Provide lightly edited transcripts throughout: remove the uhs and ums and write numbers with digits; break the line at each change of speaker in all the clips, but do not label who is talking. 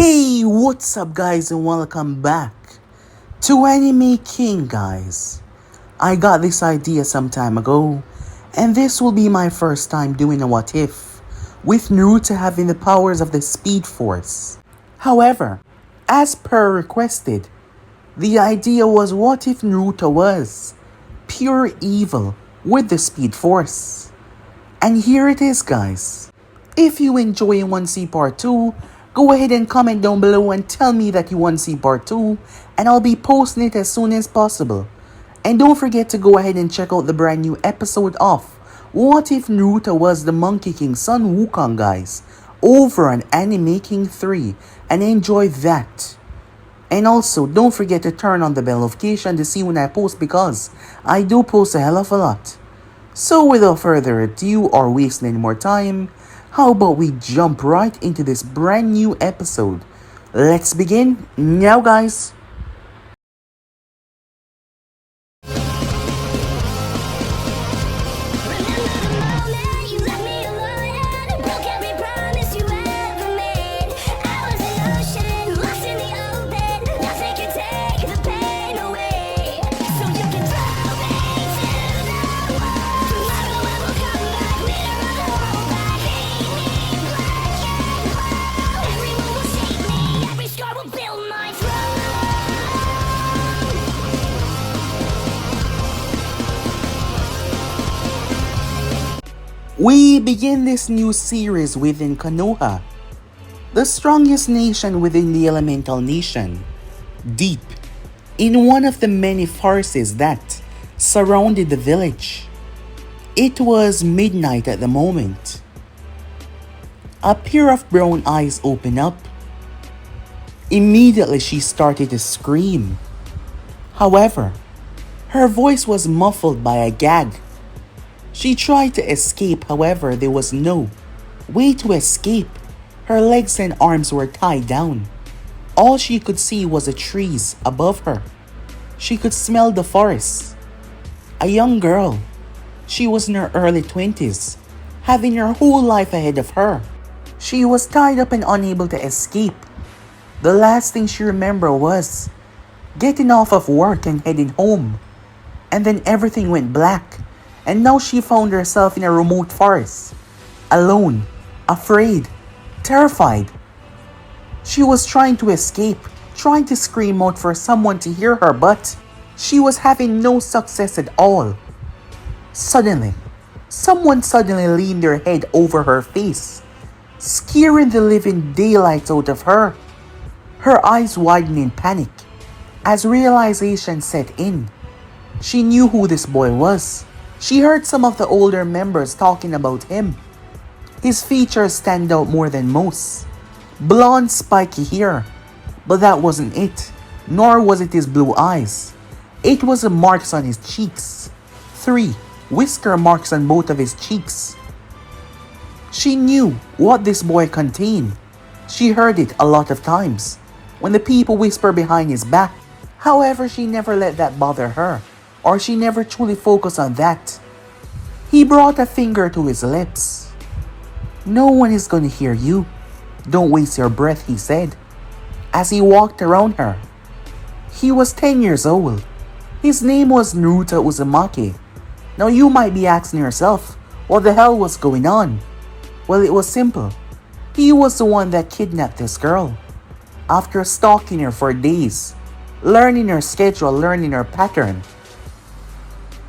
Hey, what's up guys and welcome back to Anime King guys. I got this idea some time ago and this will be my first time doing a what if with Naruto having the powers of the Speed Force. However, as per requested, the idea was what if Naruto was pure evil with the Speed Force. And here it is guys. If you enjoy and want to see part 2, go ahead and comment down below and tell me that you want to see part 2 and I'll be posting it as soon as possible. And don't forget to go ahead and check out the brand new episode of What If Naruto Was the Monkey King's Son Wukong guys over on Anime King 3 and enjoy that. And also don't forget to turn on the bell notification to see when I post because I do post a hell of a lot. So without further ado or wasting any more time, how about we jump right into this brand new episode? Let's begin now guys. We begin this new series within Konoha, the strongest nation within the elemental nation, deep in one of the many forests that surrounded the village. It was midnight at the moment. A pair of brown eyes opened up. Immediately she started to scream. However, her voice was muffled by a gag. She tried to escape, however, there was no way to escape. Her legs and arms were tied down. All she could see was the trees above her. She could smell the forest. A young girl. She was in her early 20s, having her whole life ahead of her. She was tied up and unable to escape. The last thing she remembered was getting off of work and heading home. And then everything went black. And now she found herself in a remote forest, alone, afraid, terrified. She was trying to escape, trying to scream out for someone to hear her, but she was having no success at all. Suddenly, someone suddenly leaned their head over her face, scaring the living daylights out of her. Her eyes widened in panic as realization set in. She knew who this boy was. She heard some of the older members talking about him. His features stand out more than most. Blonde, spiky hair. But that wasn't it, nor was it his blue eyes. It was the marks on his cheeks. 3 whisker marks on both of his cheeks. She knew what this boy contained. She heard it a lot of times, when the people whisper behind his back. However, she never let that bother her. Or she never truly focused on that. He brought a finger to his lips. "No one is going to hear you. Don't waste your breath," he said, as he walked around her. He was 10 years old. His name was Naruto Uzumaki. Now you might be asking yourself, what the hell was going on? Well, it was simple. He was the one that kidnapped this girl. After stalking her for days, learning her schedule, learning her pattern,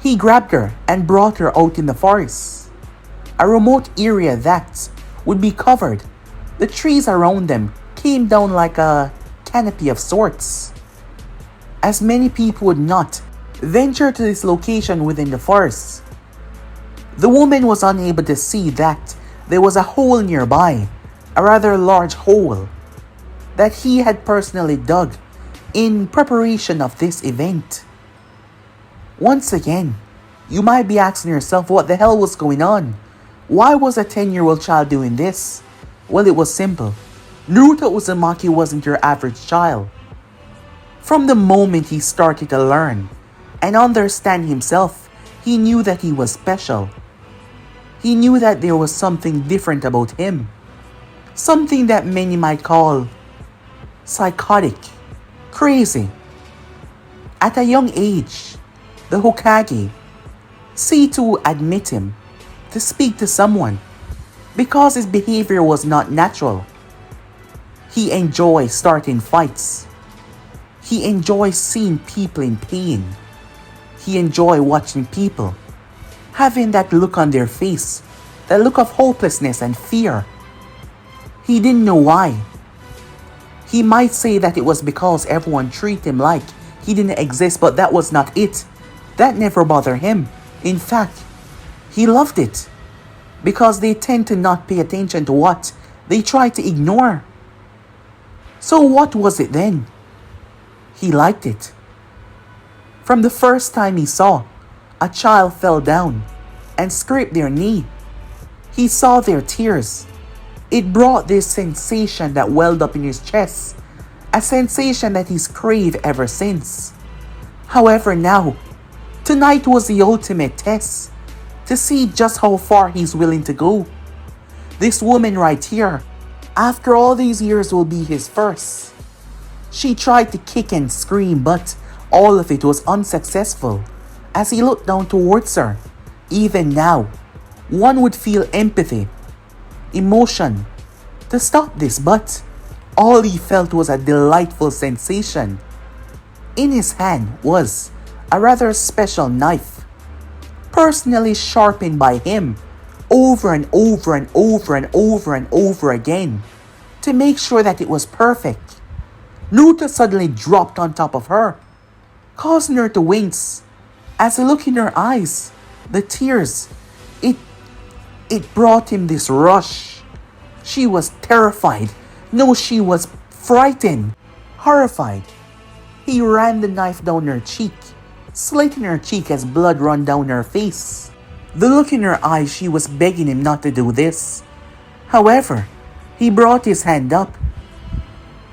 he grabbed her and brought her out in the forest, a remote area that would be covered. The trees around them came down like a canopy of sorts, as many people would not venture to this location within the forest. The woman was unable to see that there was a hole nearby, a rather large hole that he had personally dug in preparation of this event. Once again, you might be asking yourself what the hell was going on. Why was a 10-year-old child doing this? Well, it was simple. Naruto Uzumaki wasn't your average child. From the moment he started to learn and understand himself, he knew that he was special. He knew that there was something different about him. Something that many might call psychotic, crazy. At a young age, the Hokage see to admit him to speak to someone because his behavior was not natural. He enjoys starting fights. He enjoys seeing people in pain. He enjoys watching people having that look on their face, that look of hopelessness and fear. He didn't know why. He might say that it was because everyone treated him like he didn't exist, but that was not it. That never bothered him. In fact, he loved it because they tend to not pay attention to what they try to ignore. So what was it then? He liked it. From the first time he saw a child fell down and scraped their knee, he saw their tears. It brought this sensation that welled up in his chest, a sensation that he's craved ever since. However, now, tonight was the ultimate test to see just how far he's willing to go. This woman right here, after all these years, will be his first. She tried to kick and scream, but all of it was unsuccessful as he looked down towards her. Even now, one would feel empathy, emotion to stop this, but all he felt was a delightful sensation. In his hand was a rather special knife, personally sharpened by him over and over and over and over and over again to make sure that it was perfect. Naruto suddenly dropped on top of her, causing her to wince. As he looked in her eyes, the tears, it brought him this rush. She was terrified. No, she was frightened, horrified. He ran the knife down her cheek, slitting her cheek as blood ran down her face. The look in her eyes, she was begging him not to do this. However, he brought his hand up.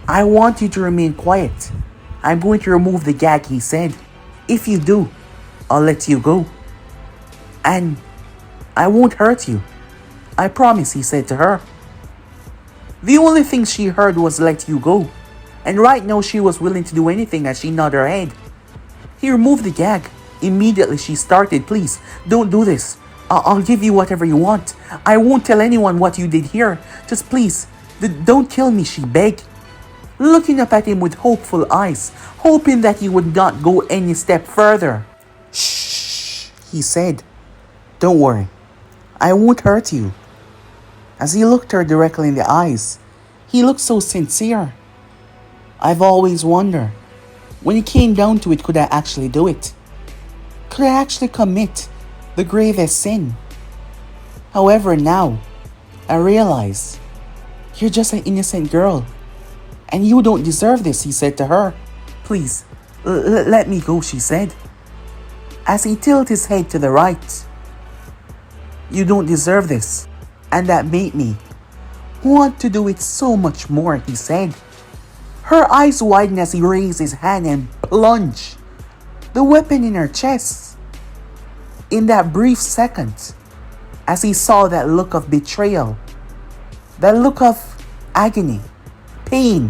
I want you to remain quiet. I'm going to remove the gag, he said. If you do, I'll let you go. And I won't hurt you. I promise, he said to her. The only thing she heard was let you go. And right now she was willing to do anything as she nodded her head. He removed the gag. Immediately she started, please, don't do this. I'll give you whatever you want. I won't tell anyone what you did here. Just please, don't kill me, she begged. Looking up at him with hopeful eyes, hoping that he would not go any step further. Shh, he said. Don't worry. I won't hurt you. As he looked her directly in the eyes, he looked so sincere. I've always wondered, when it came down to it, could I actually do it? Could I actually commit the gravest sin? However, now, I realize, you're just an innocent girl. And you don't deserve this, he said to her. Please, let me go, she said. As he tilted his head to the right. You don't deserve this. And that made me want to do it so much more, he said. Her eyes widened as he raised his hand and plunged the weapon in her chest. In that brief second, as he saw that look of betrayal, that look of agony, pain,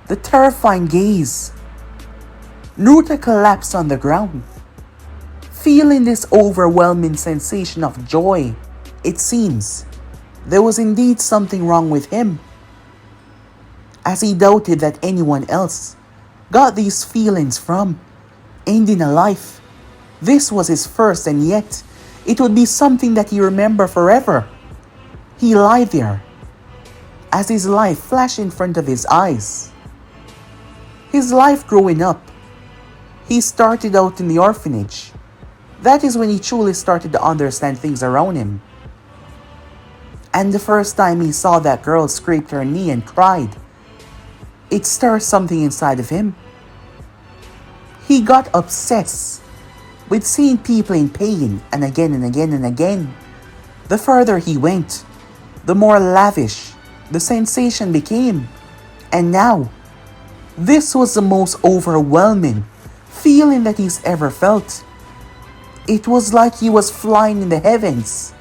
the terrifying gaze, Naruto collapsed on the ground, feeling this overwhelming sensation of joy. It seems there was indeed something wrong with him, as he doubted that anyone else got these feelings from ending a life. This was his first, and yet it would be something that he remembered forever. He lay there as his life flashed in front of his eyes. His life growing up. He started out in the orphanage. That is when he truly started to understand things around him. And the first time he saw that girl scrape her knee and cried, it stirred something inside of him. He got obsessed with seeing people in pain, and again and again and again. The further he went, the more lavish the sensation became. And now, this was the most overwhelming feeling that he's ever felt. It was like he was flying in the heavens.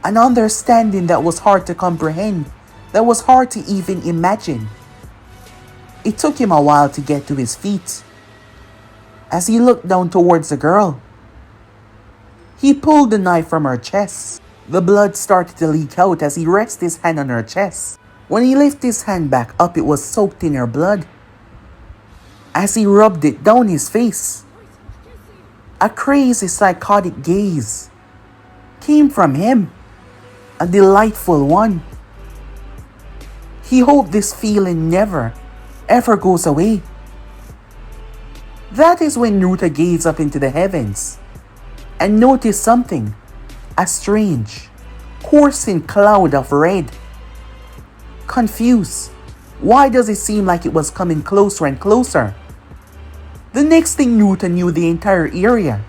An understanding that was hard to comprehend, that was hard to even imagine. It took him a while to get to his feet. As he looked down towards the girl, he pulled the knife from her chest. The blood started to leak out as he rested his hand on her chest. When he lifted his hand back up, it was soaked in her blood. As he rubbed it down his face, a crazy psychotic gaze came from him, a delightful one. He hoped this feeling never, ever goes away. That is when Naruto gazed up into the heavens and noticed something, a strange, coursing cloud of red. Confused, why does it seem like it was coming closer and closer? The next thing Naruto knew, the entire area,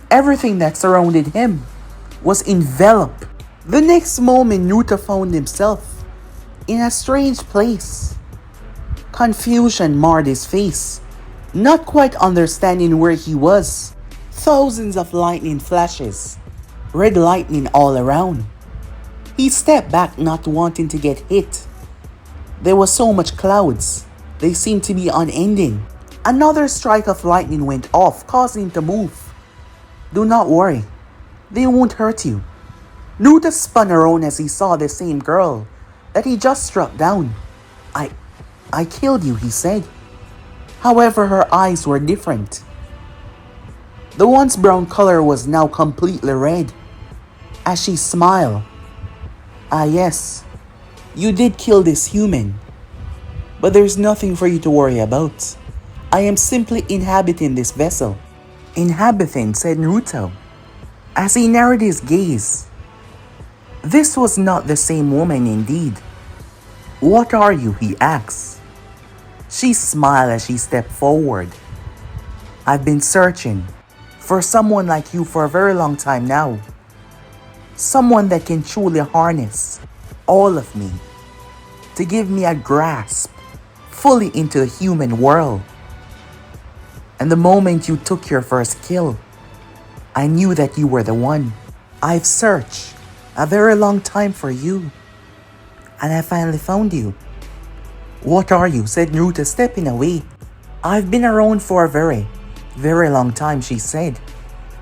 everything that surrounded him, was enveloped. The next moment, Naruto found himself in a strange place. Confusion marred his face, not quite understanding where he was. Thousands of lightning flashes, red lightning all around. He stepped back, not wanting to get hit. There was so much clouds, they seemed to be unending. Another strike of lightning went off, causing him to move. Do not worry, they won't hurt you. Naruto spun around as he saw the same girl that he just struck down. I killed you, he said. However, her eyes were different. The once brown color was now completely red. As she smiled, "Ah yes, you did kill this human. But there's nothing for you to worry about. I am simply inhabiting this vessel." "Inhabiting," said Naruto, as he narrowed his gaze. This was not the same woman indeed. "What are you?" he asked. She smiled as she stepped forward. "I've been searching for someone like you for a very long time now. Someone that can truly harness all of me to give me a grasp fully into the human world. And the moment you took your first kill, I knew that you were the one. I've searched a very long time for you, and I finally found you." "What are you?" said Naruto, stepping away. "I've been around for a very, very long time," she said.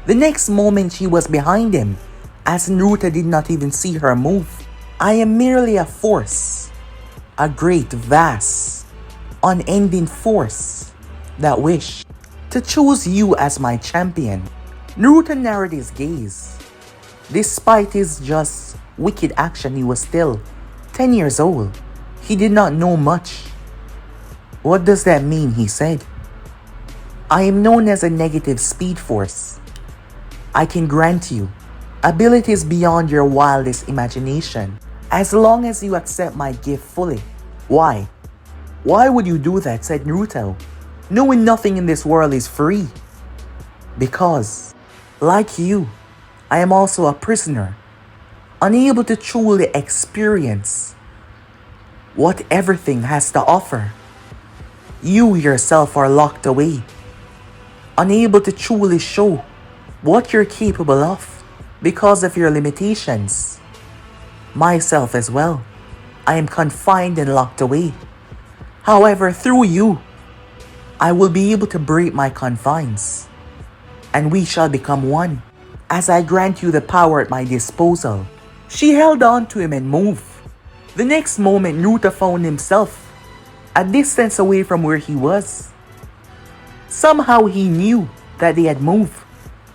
The next moment she was behind him, as Naruto did not even see her move. "I am merely a force, a great, vast, unending force that wished to choose you as my champion." Naruto narrowed his gaze. Despite his just wicked action, he was still 10 years old. He did not know much. "What does that mean?" he said. "I am known as a negative speed force. I can grant you abilities beyond your wildest imagination, as long as you accept my gift fully." "Why? Why would you do that?" said Naruto, knowing nothing in this world is free. "Because, like you, I am also a prisoner, unable to truly experience what everything has to offer. You yourself are locked away, unable to truly show what you're capable of because of your limitations. Myself as well, I am confined and locked away. However, through you, I will be able to break my confines, and we shall become one, as I grant you the power at my disposal." She held on to him and moved. The next moment, Naruto found himself a distance away from where he was. Somehow he knew that they had moved,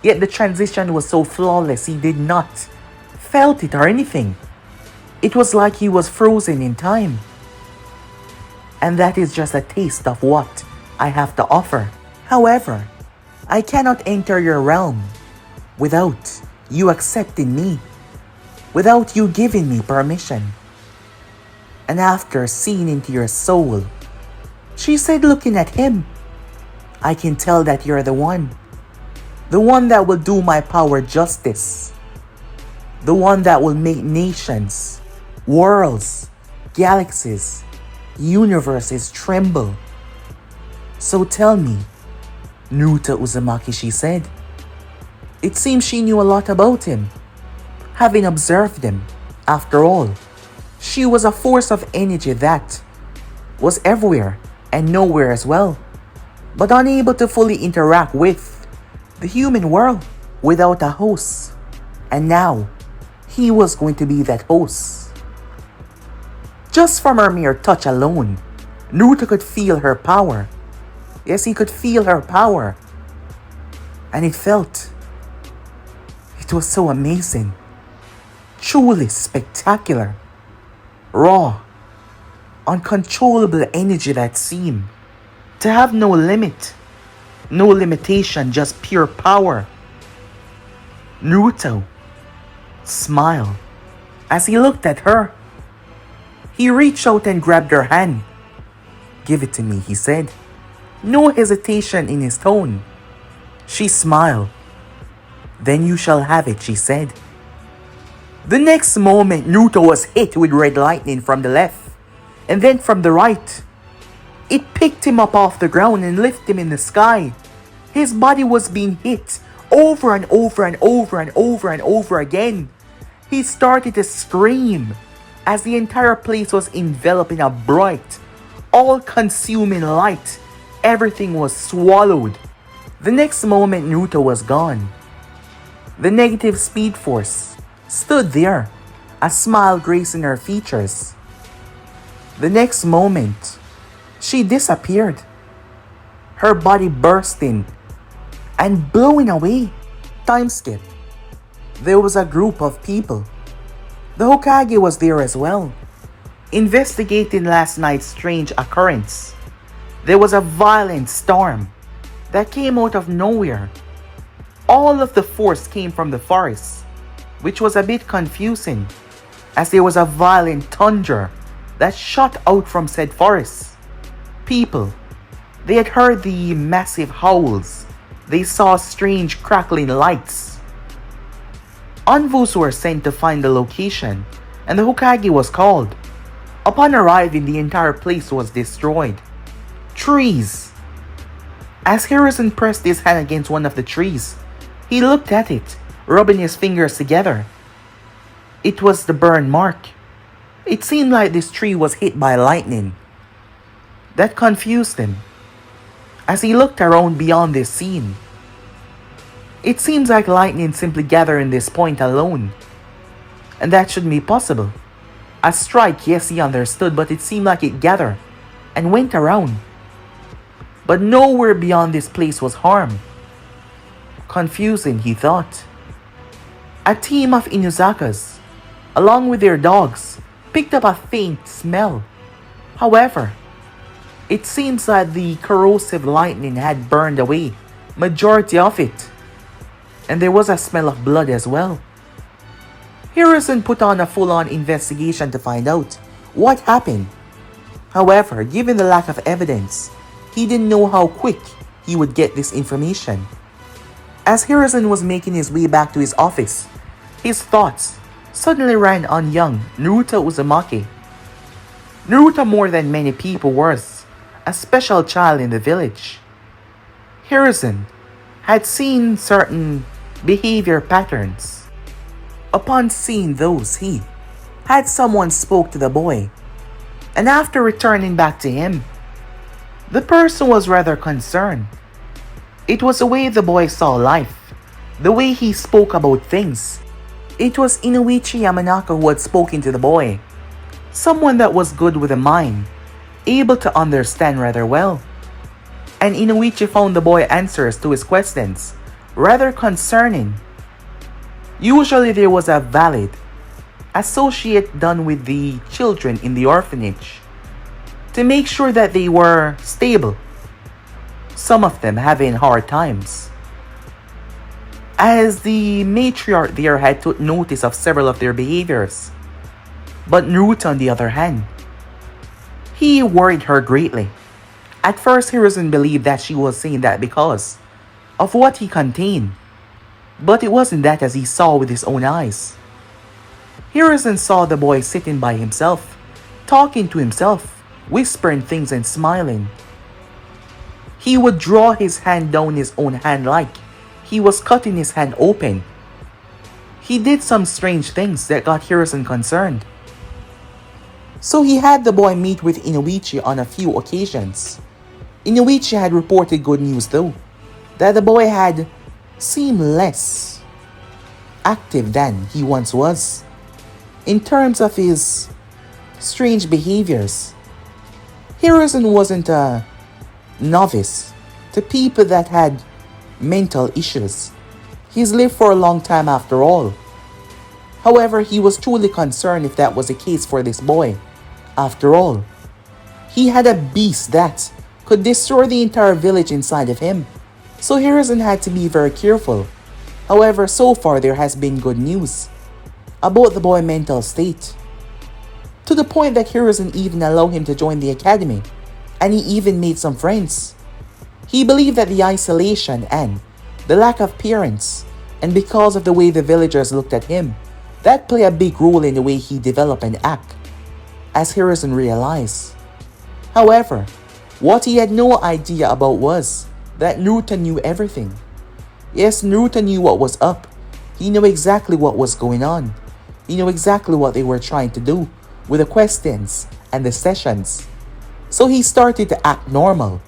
yet the transition was so flawless he did not felt it or anything. It was like he was frozen in time. And that is just a taste of what I have to offer. However, I cannot enter your realm without you accepting me, without you giving me permission. And after seeing into your soul, she said, looking at him, "I can tell that you're the one that will do my power justice, the one that will make nations, worlds, galaxies, universes tremble. So tell me, Naruto Uzumaki," she said. It seems she knew a lot about him, having observed him. After all, she was a force of energy that was everywhere, and nowhere as well, but unable to fully interact with the human world without a host. And now, he was going to be that host. Just from her mere touch alone, Naruto could feel her power. Yes, he could feel her power. And it was so amazing. Truly spectacular. Raw, uncontrollable energy that seemed to have no limit, no limitation, just pure power. Naruto smiled as he looked at her. He reached out and grabbed her hand. "Give it to me," he said. No hesitation in his tone. She smiled. "Then you shall have it," she said. The next moment, Naruto was hit with red lightning from the left, and then from the right. It picked him up off the ground and lifted him in the sky. His body was being hit over and over and over and over and over again. He started to scream as the entire place was enveloped in a bright, all-consuming light. Everything was swallowed. The next moment, Naruto was gone. The negative speed force stood there, a smile gracing her features. The next moment, she disappeared, her body bursting and blowing away. Time skip. There was a group of people. The Hokage was there as well, investigating last night's strange occurrence. There was a violent storm that came out of nowhere. All of the force came from the forest, which was a bit confusing, as there was a violent thunder that shot out from said forest. People, they had heard the massive howls. They saw strange crackling lights. Envoys were sent to find the location, and the Hokage was called. Upon arriving, the entire place was destroyed. Trees. As Hiruzen pressed his hand against one of the trees, he looked at it, rubbing his fingers together. It was the burn mark. It seemed like this tree was hit by lightning. That confused him as he looked around beyond this scene. It seems like lightning simply gathered in this point alone, and that shouldn't be possible. A strike, yes, he understood, but it seemed like it gathered and went around. But nowhere beyond this place was harm. Confusing, he thought. A team of Inuzakas, along with their dogs, picked up a faint smell. However, it seems that the corrosive lightning had burned away majority of it, and there was a smell of blood as well. Hiruzen put on a full-on investigation to find out what happened. However, given the lack of evidence, he didn't know how quick he would get this information. As Hiruzen was making his way back to his office, his thoughts suddenly ran on young Naruto Uzumaki. Naruto, more than many people, was a special child in the village. Hiruzen had seen certain behavior patterns. Upon seeing those, he had someone spoke to the boy, and after returning back to him, the person was rather concerned. It was the way the boy saw life, the way he spoke about things. It was Inoichi Yamanaka who had spoken to the boy, someone that was good with a mind, able to understand rather well. And Inoichi found the boy answers to his questions rather concerning. Usually there was a valid associate done with the children in the orphanage to make sure that they were stable, some of them having hard times. As the matriarch there had took notice of several of their behaviors, but Naruto, on the other hand, he worried her greatly. At first, Hiruzen believed that she was saying that because of what he contained, but it wasn't that, as he saw with his own eyes. Hiruzen saw the boy sitting by himself, talking to himself, whispering things and smiling. He would draw his hand down his own hand like he was cutting his hand open. He did some strange things that got Hiruzen concerned. So he had the boy meet with Inoichi on a few occasions. Inoichi had reported good news though, that the boy had seemed less active than he once was in terms of his strange behaviors. Hiruzen wasn't a novice to people that had mental issues. He's lived for a long time after all. However, he was truly concerned if that was the case for this boy. After all, he had a beast that could destroy the entire village inside of him. So Hiruzen had to be very careful. However, so far there has been good news about the boy's mental state. To the point that Hiruzen even allowed him to join the academy, and he even made some friends. He believed that the isolation and the lack of parents, and because of the way the villagers looked at him, that played a big role in the way he developed and act, as Hiruzen realized. However, what he had no idea about was that Naruto knew everything. Yes, Naruto knew what was up. He knew exactly what was going on. He knew exactly what they were trying to do with the questions and the sessions. So he started to act normal,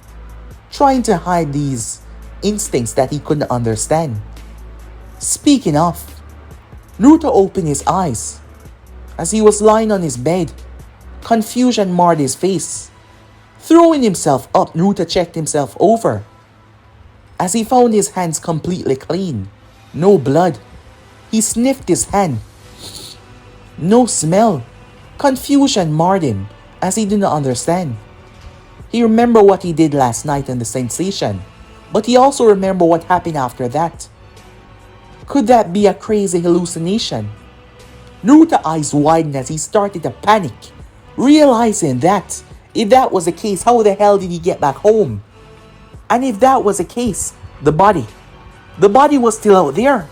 trying to hide these instincts that he couldn't understand. Speaking of, Naruto opened his eyes. As he was lying on his bed, confusion marred his face. Throwing himself up, Naruto checked himself over. As he found his hands completely clean, no blood. He sniffed his hand. No smell. Confusion marred him as he did not understand. He remembered what he did last night and the sensation, but he also remembered what happened after that. Could that be a crazy hallucination? Naruto's eyes widened as he started to panic, realizing that if that was the case, how the hell did he get back home? And if that was the case, the body was still out there.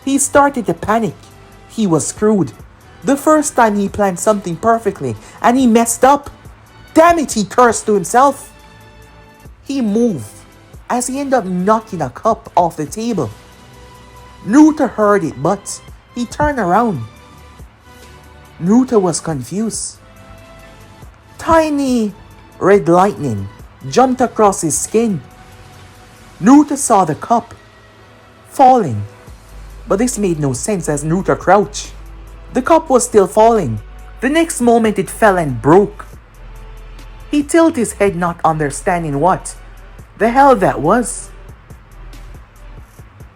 He started to panic. He was screwed. The first time he planned something perfectly and he messed up. Damn it, he cursed to himself. He moved as he ended up knocking a cup off the table. Naruto heard it, but he turned around. Naruto was confused. Tiny red lightning jumped across his skin. Naruto saw the cup falling, but this made no sense as Naruto crouched. The cup was still falling. The next moment it fell and broke. He tilted his head, not understanding what the hell that was.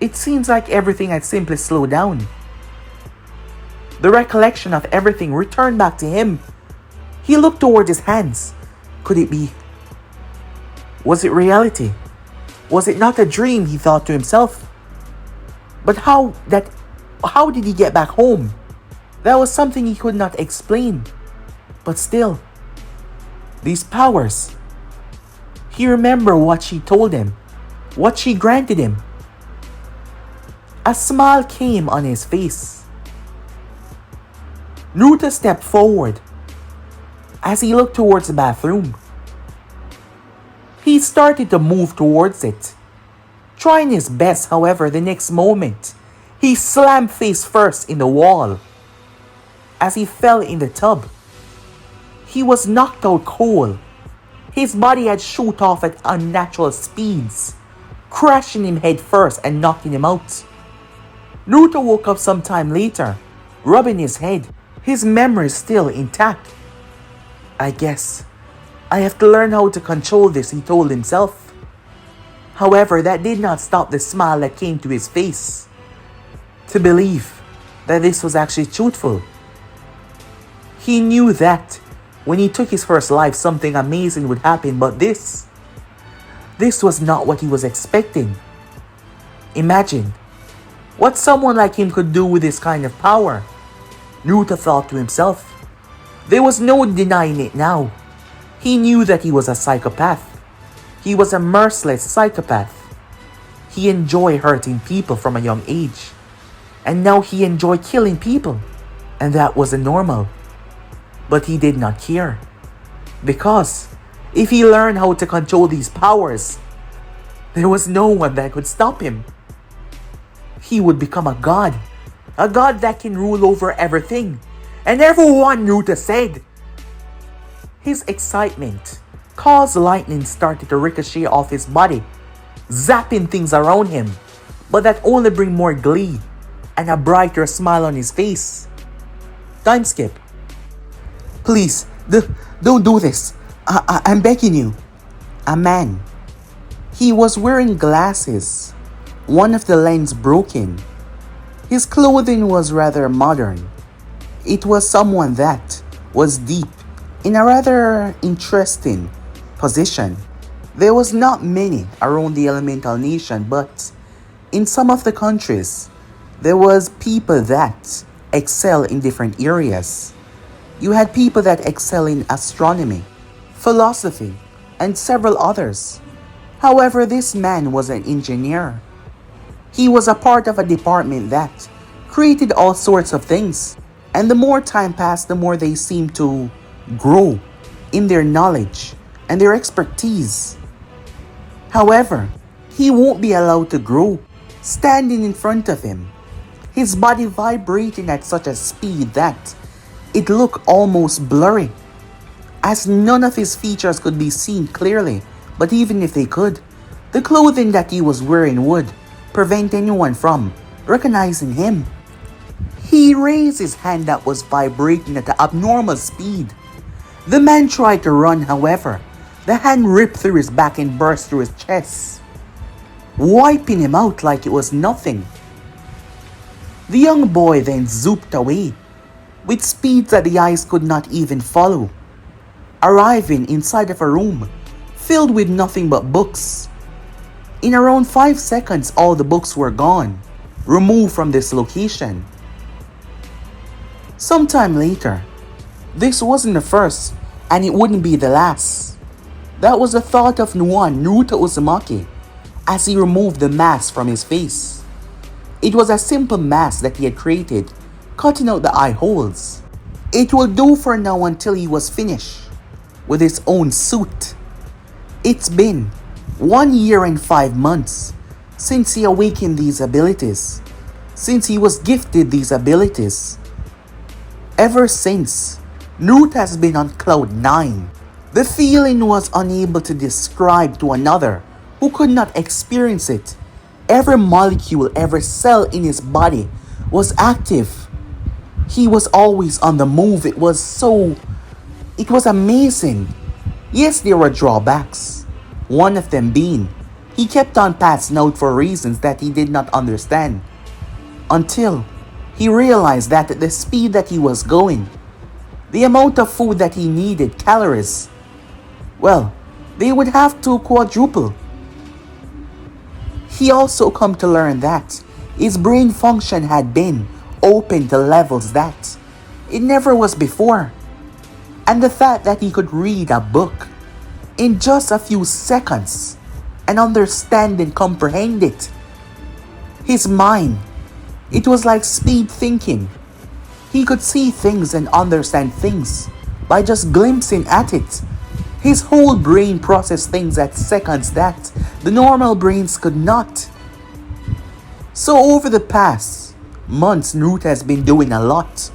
It seems like everything had simply slowed down. The recollection of everything returned back to him. He looked toward his hands. Could it be? Was it reality? Was it not a dream, he thought to himself? But how did he get back home? That was something he could not explain. But still, these powers. He remembered what she told him, what she granted him. A smile came on his face. Naruto stepped forward as he looked towards the bathroom. He started to move towards it, trying his best. However, the next moment, he slammed face first in the wall. As he fell in the tub, he was knocked out cold. His body had shot off at unnatural speeds, crashing him head first and knocking him out. Naruto woke up some time later, rubbing his head, his memory still intact. I guess I have to learn how to control this, he told himself. However, that did not stop the smile that came to his face. To believe that this was actually truthful. He knew that when he took his first life, something amazing would happen, but this was not what he was expecting. Imagine what someone like him could do with this kind of power. Naruto thought to himself. There was no denying it now. He knew that he was a psychopath. He was a merciless psychopath. He enjoyed hurting people from a young age. And now he enjoyed killing people. And that wasn't normal. But he did not care. Because if he learned how to control these powers, there was no one that could stop him. He would become a god. A god that can rule over everything. And everyone, Naruto said, His excitement caused lightning started to ricochet off his body, zapping things around him, but that only bring more glee and a brighter smile on his face. Time skip. Please, don't do this. I'm begging you. A man. He was wearing glasses, one of the lens broken. His clothing was rather modern. It was someone that was deep in a rather interesting position. There was not many around the elemental nation, but in some of the countries, there was people that excel in different areas. You had people that excel in astronomy, philosophy, and several others. However, this man was an engineer. He was a part of a department that created all sorts of things. And the more time passed, the more they seemed to grow in their knowledge and their expertise. However, he won't be allowed to grow standing in front of him, his body vibrating at such a speed that it looked almost blurry, as none of his features could be seen clearly. But even if they could, the clothing that he was wearing would prevent anyone from recognizing him. He raised his hand that was vibrating at an abnormal speed. The man tried to run, however, the hand ripped through his back and burst through his chest, wiping him out like it was nothing. The young boy then zooped away, with speeds that the eyes could not even follow, arriving inside of a room filled with nothing but books. In around 5 seconds, all the books were gone, removed from this location. Sometime later, this wasn't the first, and it wouldn't be the last. That was the thought of Naruto Uzumaki as he removed the mask from his face. It was a simple mask that he had created, cutting out the eye holes. It would do for now until he was finished with his own suit. It's been 1 year and 5 months since he awakened these abilities, since he was gifted these abilities. Ever since, Naruto has been on cloud 9. The feeling was unable to describe to another who could not experience it. Every molecule, every cell in his body was active. He was always on the move. It was amazing. Yes, there were drawbacks. One of them being, he kept on passing out for reasons that he did not understand. Until he realized that at the speed that he was going, the amount of food that he needed, calories, well, they would have to quadruple. He also come to learn that his brain function had been open to levels that it never was before. And the fact that he could read a book in just a few seconds and understand and comprehend it. His mind, it was like speed thinking. He could see things and understand things by just glimpsing at it. His whole brain processed things at seconds that the normal brains could not. So over the past months, Naruto has been doing a lot.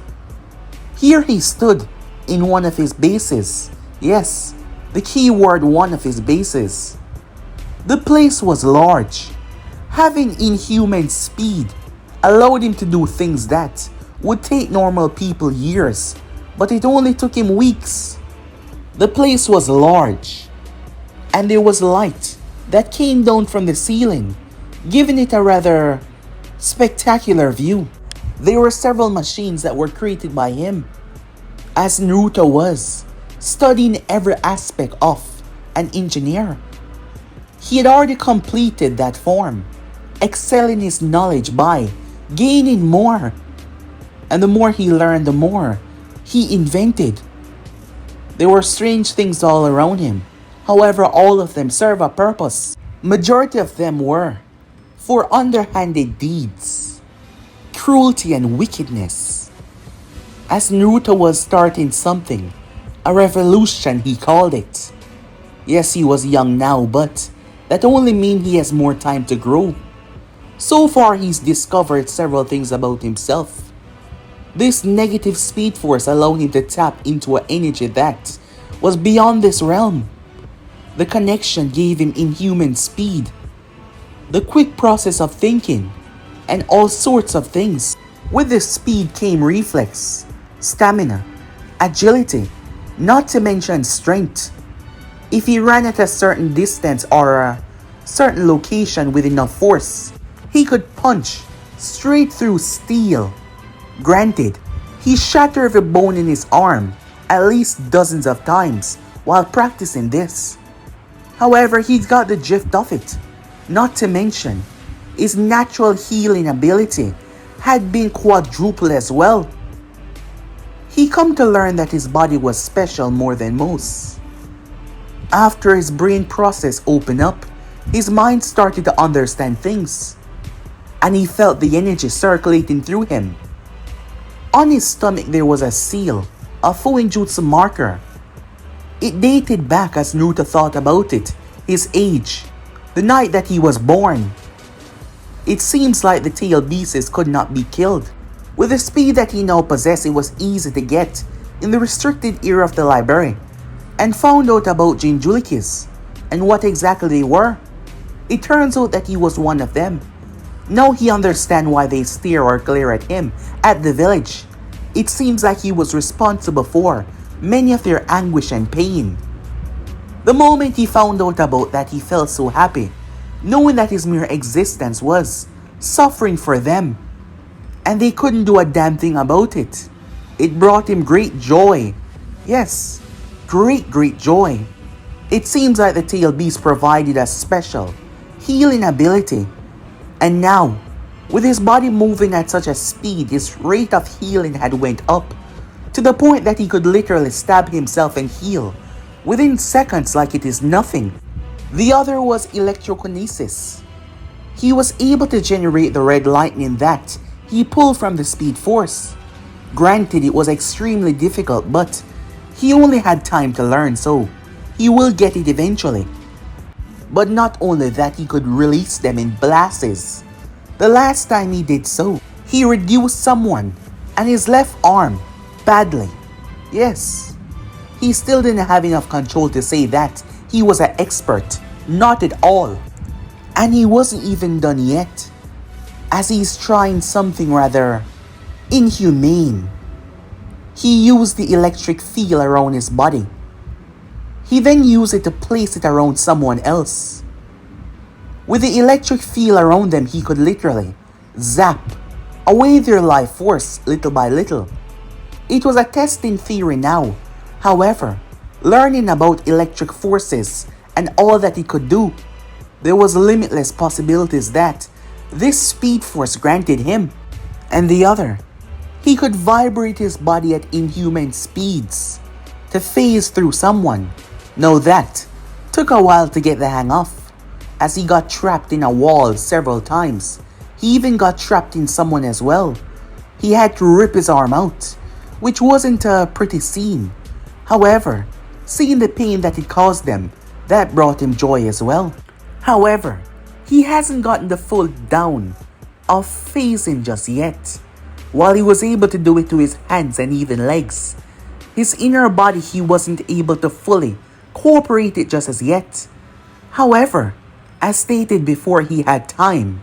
Here he stood in one of his bases. Yes, the keyword one of his bases. The place was large. Having inhuman speed allowed him to do things that would take normal people years, but it only took him weeks. The place was large, and there was light that came down from the ceiling, giving it a rather spectacular view. There were several machines that were created by him, as Naruto was studying every aspect of an engineer. He had already completed that form, excelling his knowledge by gaining more. And the more he learned, the more he invented. There were strange things all around him. However, all of them serve a purpose. Majority of them were for underhanded deeds, cruelty and wickedness. As Naruto was starting something, a revolution he called it. Yes, he was young now, but that only means he has more time to grow. So far, he's discovered several things about himself. This negative speed force allowed him to tap into an energy that was beyond this realm. The connection gave him inhuman speed, the quick process of thinking, and all sorts of things. With this speed came reflex, stamina, agility, not to mention strength. If he ran at a certain distance or a certain location with enough force, he could punch straight through steel. Granted, he shattered every bone in his arm at least dozens of times while practicing this. However, he got the gist of it. Not to mention, his natural healing ability had been quadrupled as well. He come to learn that his body was special more than most. After his brain process opened up, his mind started to understand things, and he felt the energy circulating through him. On his stomach there was a seal, a Fuinjutsu marker. It dated back as Naruto thought about it, his age, the night that he was born. It seems like the tail beasts could not be killed. With the speed that he now possessed, it was easy to get in the restricted area of the library and found out about Jinjulikis and what exactly they were. It turns out that he was one of them. Now he understands why they stare or glare at him at the village. It seems like he was responsible for many of their anguish and pain. The moment he found out about that, he felt so happy, knowing that his mere existence was suffering for them, and they couldn't do a damn thing about it. It brought him great joy. Yes, great joy. It seems like the tail beast provided a special healing ability, and now, with his body moving at such a speed, his rate of healing had went up to the point that he could literally stab himself and heal within seconds like it is nothing. The other was electrokinesis. He was able to generate the red lightning that he pulled from the speed force. Granted, it was extremely difficult, but he only had time to learn, so he will get it eventually. But not only that, he could release them in blasts. The last time he did so, he reduced someone and his left arm badly. Yes, he still didn't have enough control to say that he was an expert. Not at all. And he wasn't even done yet, as he's trying something rather inhumane. He used the electric field around his body. He then used it to place it around someone else. With the electric field around them, he could literally zap away their life force little by little. It was a test in theory now. However, learning about electric forces and all that he could do, there was limitless possibilities that this speed force granted him. And the other, he could vibrate his body at inhuman speeds to phase through someone. Now that took a while to get the hang of, as he got trapped in a wall several times. He even got trapped in someone as well. He had to rip his arm out, which wasn't a pretty scene. However, seeing the pain that it caused them, that brought him joy as well. However, he hasn't gotten the full down of phasing just yet. While he was able to do it to his hands and even legs, his inner body he wasn't able to fully cooperate it just as yet. However, as stated before, he had time.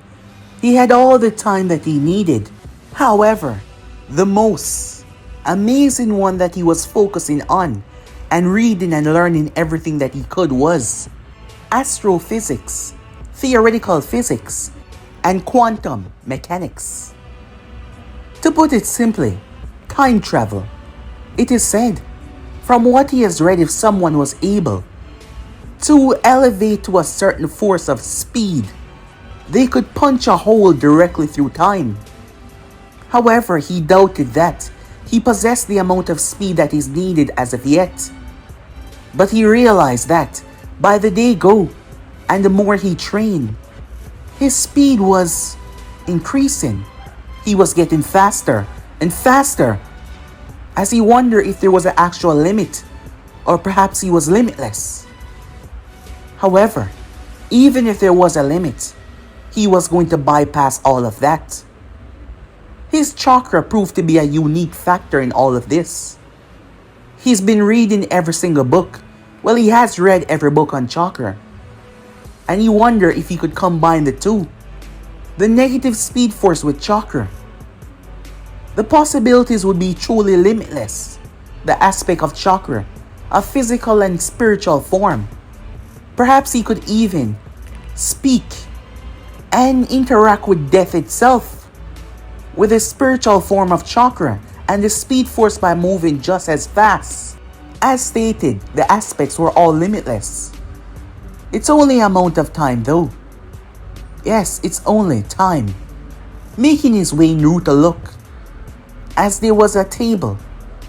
He had all the time that he needed. However, the most amazing one that he was focusing on and reading and learning everything that he could was astrophysics, theoretical physics, and quantum mechanics. To put it simply, time travel. It is said, from what he has read, if someone was able to elevate to a certain force of speed, they could punch a hole directly through time. However, he doubted that he possessed the amount of speed that is needed as of yet. But he realized that by the day go, and the more he trained, his speed was increasing. He was getting faster and faster, as he wondered if there was an actual limit, or perhaps he was limitless. However, even if there was a limit, he was going to bypass all of that. His chakra proved to be a unique factor in all of this. He's been reading every single book. Well, he has read every book on chakra. And you wonder if he could combine the two. The negative speed force with chakra. The possibilities would be truly limitless. The aspect of chakra, a physical and spiritual form. Perhaps he could even speak and interact with death itself with a spiritual form of chakra and the speed force by moving just as fast. As stated, the aspects were all limitless. It's only a amount of time though. Yes, it's only time. Making his way Naruto look. As there was a table.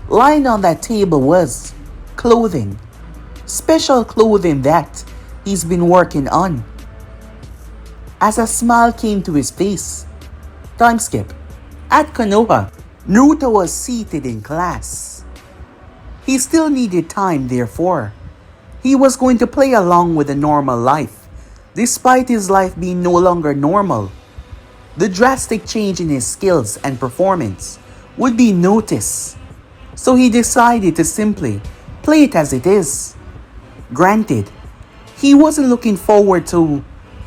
Lying on that table was clothing. Special clothing that he's been working on. As a smile came to his face. Time skip. At Konoha, Naruto was seated in class. He still needed time, therefore. He was going to play along with a normal life, despite his life being no longer normal. The drastic change in his skills and performance would be noticed, so he decided to simply play it as it is. Granted, he wasn't looking forward to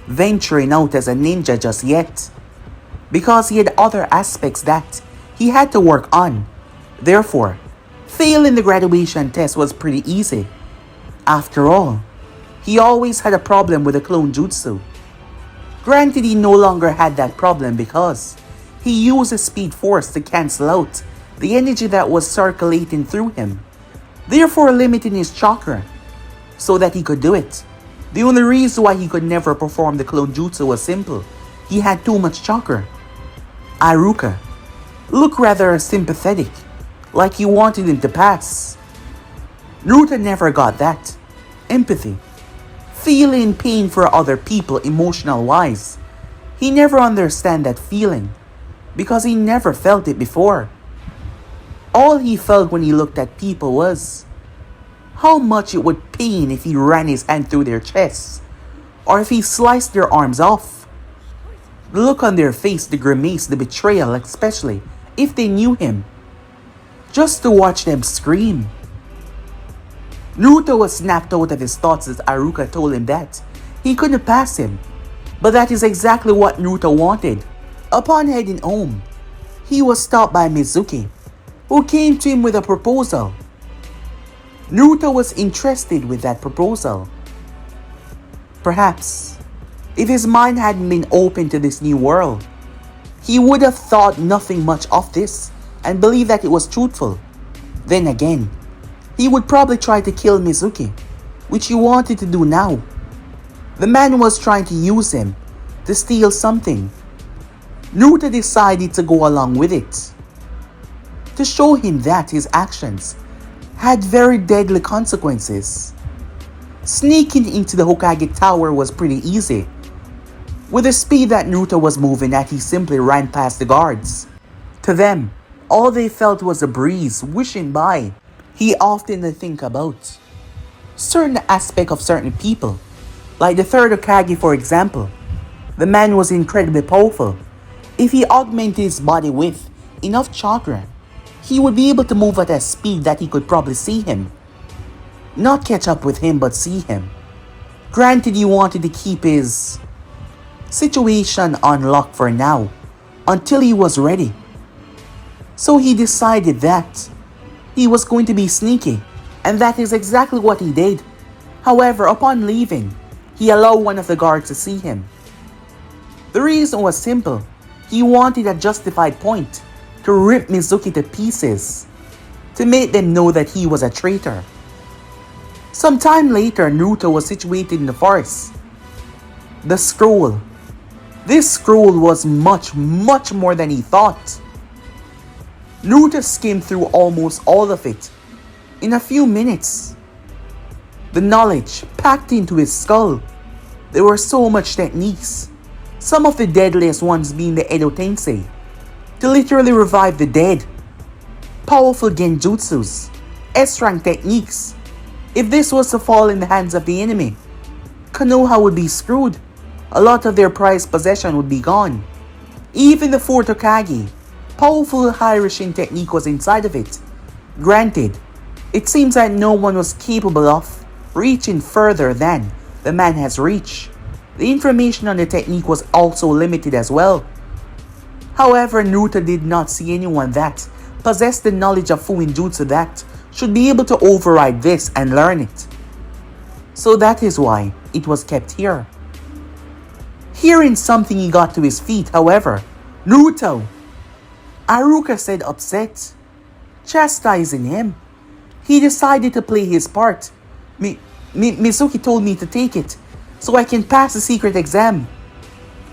venturing out as a ninja just yet, because he had other aspects that he had to work on. Therefore, failing the graduation test was pretty easy. After all, he always had a problem with the clone jutsu. Granted, he no longer had that problem because he used the speed force to cancel out the energy that was circulating through him, therefore limiting his chakra so that he could do it. The only reason why he could never perform the clone jutsu was simple. He had too much chakra. Iruka looked rather sympathetic, like he wanted him to pass. Naruto never got that. Empathy. Feeling pain for other people emotional wise. He never understand that feeling because he never felt it before. All he felt when he looked at people was how much it would pain if he ran his hand through their chests or if he sliced their arms off. The look on their face, the grimace, the betrayal, especially if they knew him. Just to watch them scream. Naruto was snapped out of his thoughts as Iruka told him that he couldn't pass him. But that is exactly what Naruto wanted. Upon heading home, he was stopped by Mizuki, who came to him with a proposal. Naruto was interested with that proposal. Perhaps, if his mind hadn't been open to this new world, he would have thought nothing much of this and believed that it was truthful. Then again, he would probably try to kill Mizuki, which he wanted to do now. The man was trying to use him to steal something. Naruto decided to go along with it, to show him that his actions had very deadly consequences. Sneaking into the Hokage Tower was pretty easy. With the speed that Naruto was moving at, he simply ran past the guards. To them, all they felt was a breeze wishing by. He often think about certain aspect of certain people, like the third Hokage for example. The man was incredibly powerful. If he augmented his body with enough chakra, he would be able to move at a speed that he could probably see him. Not catch up with him, but see him. Granted, he wanted to keep his situation on lock for now, until he was ready. So he decided that he was going to be sneaky, and that is exactly what he did. However, upon leaving, he allowed one of the guards to see him. The reason was simple. He wanted a justified point to rip Mizuki to pieces, to make them know that he was a traitor. Some time later, Naruto was situated in the forest. The scroll. This scroll was much more than he thought. Naruto skimmed through almost all of it in a few minutes. The knowledge packed into his skull. There were so much techniques, some of the deadliest ones being the Edo Tensei, to literally revive the dead. Powerful genjutsus, S-rank techniques. If this was to fall in the hands of the enemy, Konoha would be screwed. A lot of their prized possession would be gone. Even the fourth Hokage, powerful High Rishin technique was inside of it. Granted, It seems that no one was capable of reaching further than the man has reached. The information on the technique was also limited as well. However, Naruto did not see anyone that possessed the knowledge of Fuinjutsu that should be able to override this and learn it. So that is why it was kept here. Hearing something, he got to his feet. However, Naruto, Aruka said, upset, chastising him. He decided to play his part. Mizuki told me to take it so I can pass the secret exam.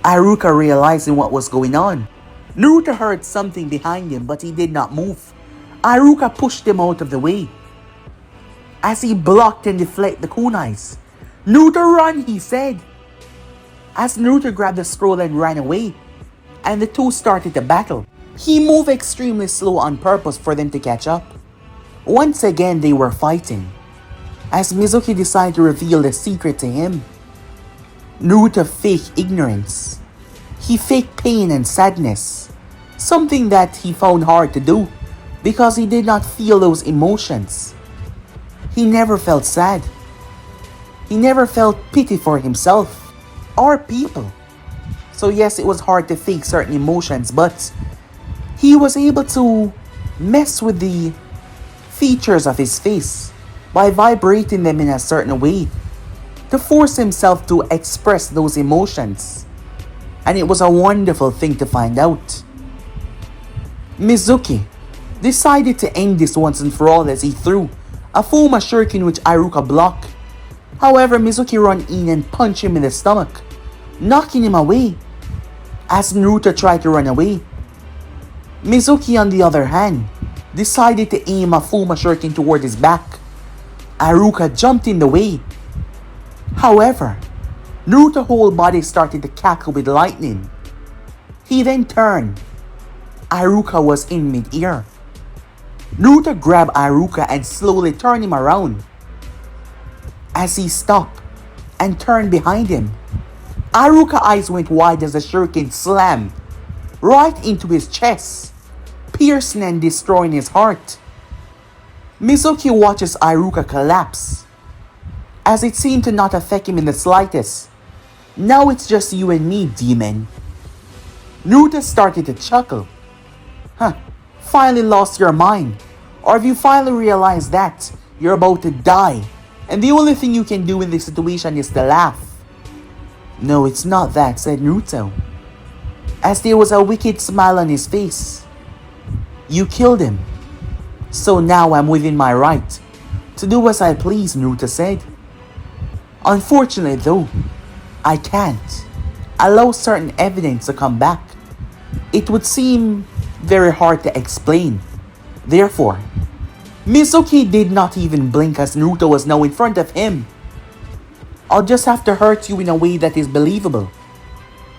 Aruka realizing what was going on. Naruto heard something behind him, but he did not move. Aruka pushed him out of the way as he blocked and deflected the kunais. Naruto, run, he said. As Naruto grabbed the scroll and ran away, and the two started to battle. He moved extremely slow on purpose for them to catch up. Once again, they were fighting, as Mizuki decided to reveal the secret to him. Naruto faked ignorance. He faked pain and sadness, something that he found hard to do because he did not feel those emotions. He never felt sad. He never felt pity for himself or people. So yes, it was hard to fake certain emotions, but he was able to mess with the features of his face by vibrating them in a certain way to force himself to express those emotions. And it was a wonderful thing to find out. Mizuki decided to end this once and for all as he threw a Fuma shuriken which Aruka blocked. However, Mizuki ran in and punched him in the stomach, knocking him away as Naruto tried to run away. Mizuki, on the other hand, decided to aim a Fuma shuriken toward his back. Aruka jumped in the way. However, Naruto's whole body started to cackle with lightning. He then turned. Aruka was in mid-air. Naruto grabbed Aruka and slowly turned him around. As he stopped and turned behind him, Aruka's eyes went wide as the shuriken slammed right into his chest, piercing and destroying his heart. Mizuki watches Aruka collapse, as it seemed to not affect him in the slightest. Now it's just you and me, demon. Naruto started to chuckle. Finally lost your mind? Or have you finally realized that you're about to die and the only thing you can do in this situation is to laugh? No, it's not that, said Naruto, as there was a wicked smile on his face. You killed him, so now I'm within my right to do as I please, Naruto said. Unfortunately though, I can't allow certain evidence to come back. It would seem very hard to explain. Therefore, Mizuki did not even blink as Naruto was now in front of him. I'll just have to hurt you in a way that is believable.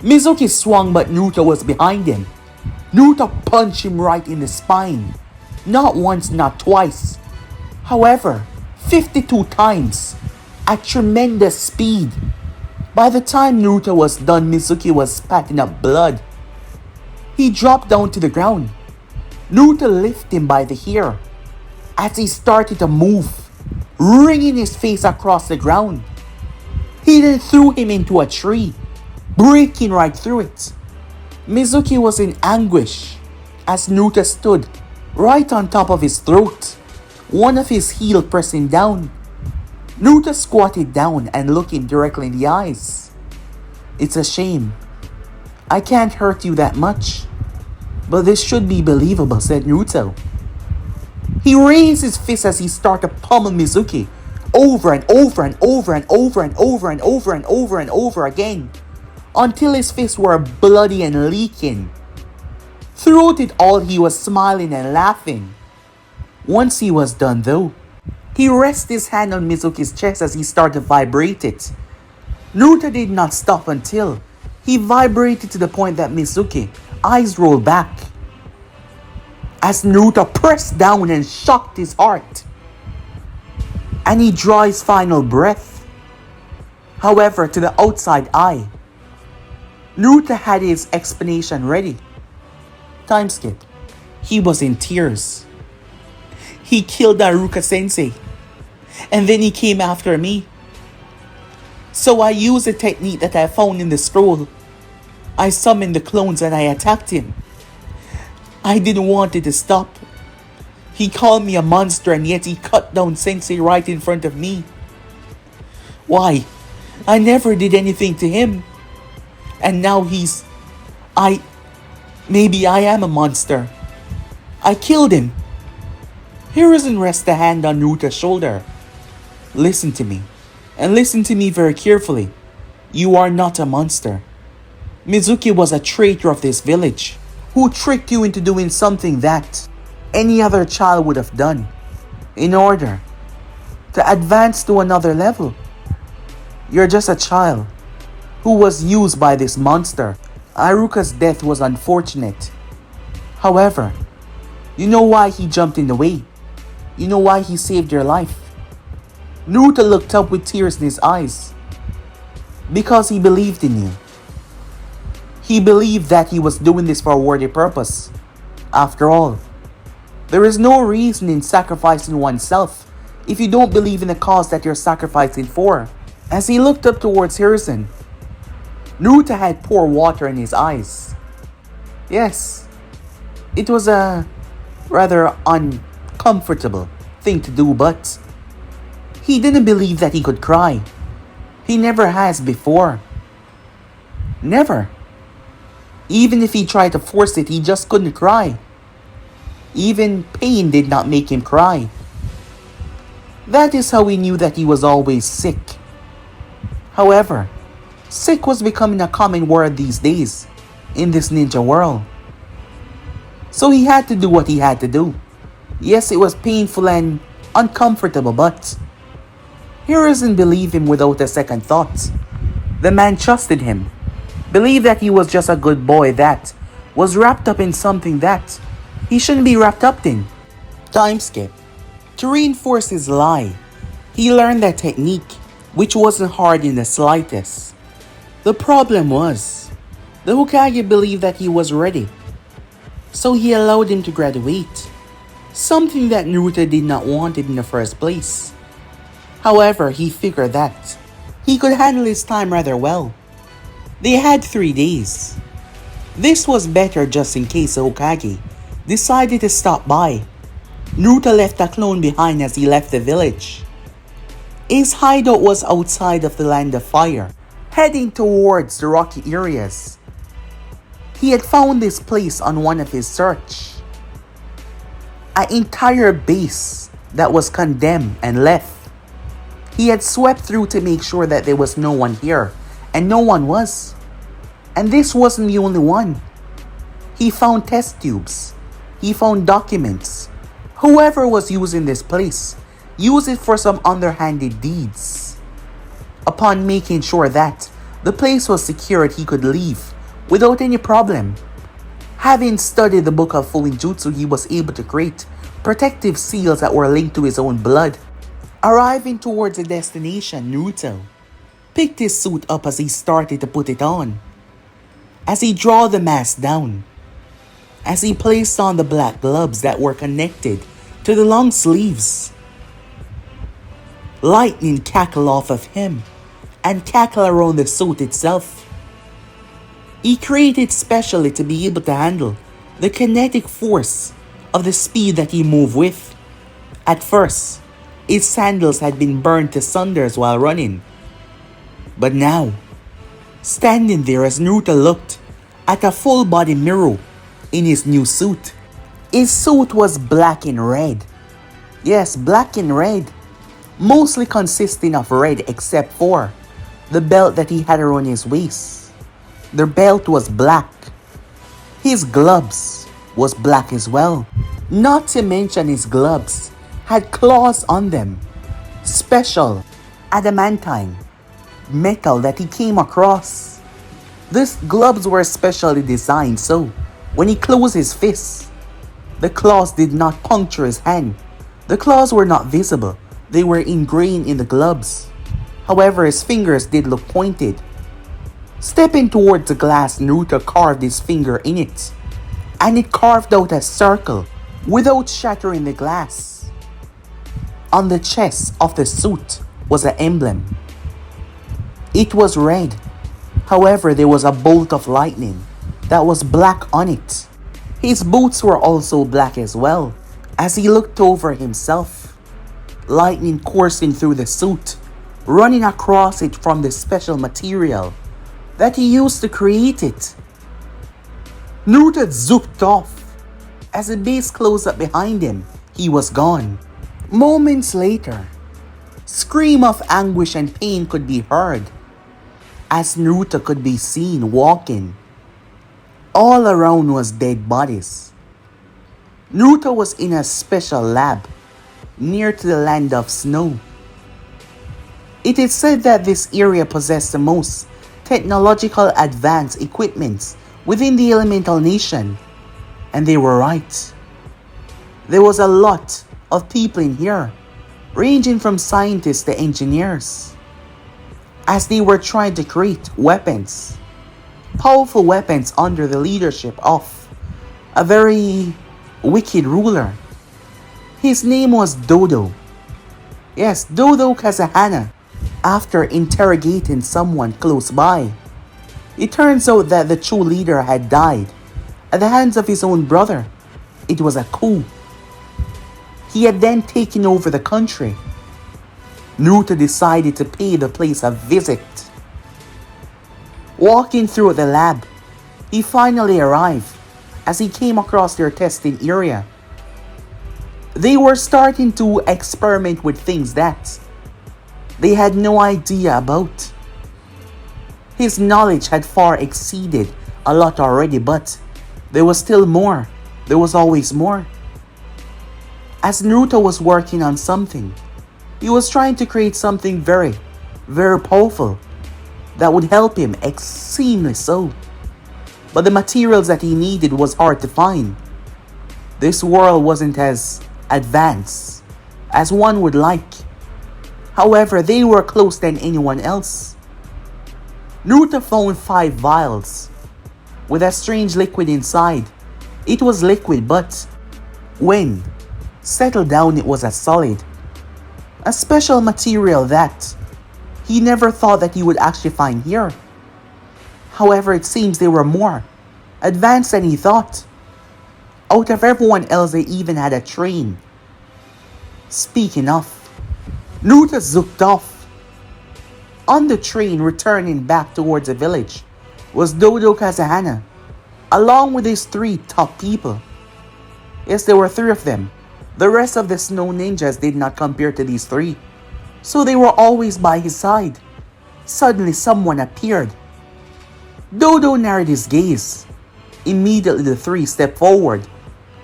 Mizuki swung, but Naruto was behind him. Naruto punched him right in the spine. Not once, not twice. However, 52 times at tremendous speed. By the time Naruto was done, Mizuki was spatting up blood. He dropped down to the ground. Naruto lifted him by the hair as he started to move, wringing his face across the ground. He then threw him into a tree, breaking right through it. Mizuki was in anguish as Naruto stood right on top of his throat, one of his heel pressing down. Naruto squatted down and looked him directly in the eyes. It's a shame. I can't hurt you that much, but this should be believable, said Naruto. He raised his fist as he started to pummel Mizuki over and over and over and over and over and over and over and over again until his fists were bloody and leaking. Throughout it all, he was smiling and laughing. Once he was done though, he rested his hand on Mizuki's chest as he started to vibrate it. Naruto did not stop until he vibrated to the point that Mizuki's eyes rolled back as Naruto pressed down and shocked his heart, and he drew his final breath. However, to the outside eye, Naruto had his explanation ready. Time skip. He was in tears. He killed Naruto sensei. And then he came after me. So I used a technique that I found in the scroll. I summoned the clones and I attacked him. I didn't want it to stop. He called me a monster and yet he cut down Sensei right in front of me. Why? I never did anything to him. And now maybe I am a monster. I killed him. Hiruzen rests a hand on Naruto's shoulder. Listen to me. And listen to me very carefully. You are not a monster. Mizuki was a traitor of this village, who tricked you into doing something that any other child would have done, in order to advance to another level. You're just a child, who was used by this monster. Aruka's death was unfortunate. However, you know why he jumped in the way. You know why he saved your life. Naruto looked up with tears in his eyes. Because he believed in you. He believed that he was doing this for a worthy purpose. After all, there is no reason in sacrificing oneself if you don't believe in the cause that you're sacrificing for. As he looked up towards Hiruzen, Naruto had poured water in his eyes. Yes, it was a rather uncomfortable thing to do, but he didn't believe that he could cry. He never has before. Never. Even if he tried to force it, he just couldn't cry. Even pain did not make him cry. That is how he knew that he was always sick. However, sick was becoming a common word these days in this ninja world. So he had to do what he had to do. Yes, it was painful and uncomfortable, but Hiruzen believed him without a second thought. The man trusted him, believed that he was just a good boy that was wrapped up in something that he shouldn't be wrapped up in. Time skip. To reinforce his lie, he learned that technique, which wasn't hard in the slightest. The problem was, the Hokage believed that he was ready, so he allowed him to graduate, something that Naruto did not want in the first place. However, he figured that he could handle his time rather well. They had 3 days. This was better just in case the Hokage decided to stop by. Naruto left a clone behind as he left the village. His hideout was outside of the Land of Fire, heading towards the rocky areas. He had found this place on one of his search. An entire base that was condemned and left. He had swept through to make sure that there was no one here, and no one was. And this wasn't the only one. He found test tubes. He found documents. Whoever was using this place used it for some underhanded deeds. Upon making sure that the place was secured, he could leave without any problem. Having studied the book of Fuinjutsu, he was able to create protective seals that were linked to his own blood. Arriving towards the destination, Naruto picked his suit up as he started to put it on. As he drew the mask down, as he placed on the black gloves that were connected to the long sleeves, lightning cackled off of him and cackled around the suit itself. He created specially to be able to handle the kinetic force of the speed that he moved with. At first, his sandals had been burned to cinders while running. But now, standing there as Naruto looked at a full-body mirror in his new suit. His suit was black and red. Yes, black and red. Mostly consisting of red except for the belt that he had around his waist. The belt was black. His gloves was black as well. Not to mention his gloves had claws on them. Special adamantine metal that he came across. These gloves were specially designed so when he closed his fists, the claws did not puncture his hand. The claws were not visible. They were ingrained in the gloves. However, his fingers did look pointed. Stepping towards the glass, Naruto carved his finger in it, and it carved out a circle without shattering the glass. On the chest of the suit was an emblem. It was red. However, there was a bolt of lightning that was black on it. His boots were also black as well. As he looked over himself, lightning coursing through the suit, running across it from the special material that he used to create it. Naruto zooped off. As the base closed up behind him, he was gone. Moments later, scream of anguish and pain could be heard as Naruto could be seen walking. All around was dead bodies. Naruto was in a special lab near to the land of snow. It is said that this area possessed the most technological advanced equipment within the elemental nation, and they were right. There was a lot of people in here, ranging from scientists to engineers, as they were trying to create weapons, powerful weapons under the leadership of a very wicked ruler. His name was Dodo. Yes, Dodo Kazahana. After interrogating someone close by, it turns out that the true leader had died at the hands of his own brother. It was a coup. He had then taken over the country. Naruto decided to pay the place a visit. Walking through the lab, he finally arrived as he came across their testing area. They were starting to experiment with things that they had no idea about. His knowledge had far exceeded a lot already, but there was still more. There was always more. As Naruto was working on something, he was trying to create something very, very powerful that would help him extremely so. But the materials that he needed was hard to find. This world wasn't as advanced as one would like. However, they were closer than anyone else. Naruto found 5 vials with a strange liquid inside. It was liquid, but when settled down, it was a solid. A special material that he never thought that he would actually find here. However, it seems they were more advanced than he thought. Out of everyone else, they even had a train. Speaking of, Naruto zooked off. On the train returning back towards the village was Dodo Kazahana, along with his 3 top people. Yes, there were 3 of them. The rest of the snow ninjas did not compare to these 3, so they were always by his side. Suddenly someone appeared. Dodo narrowed his gaze. Immediately the 3 stepped forward.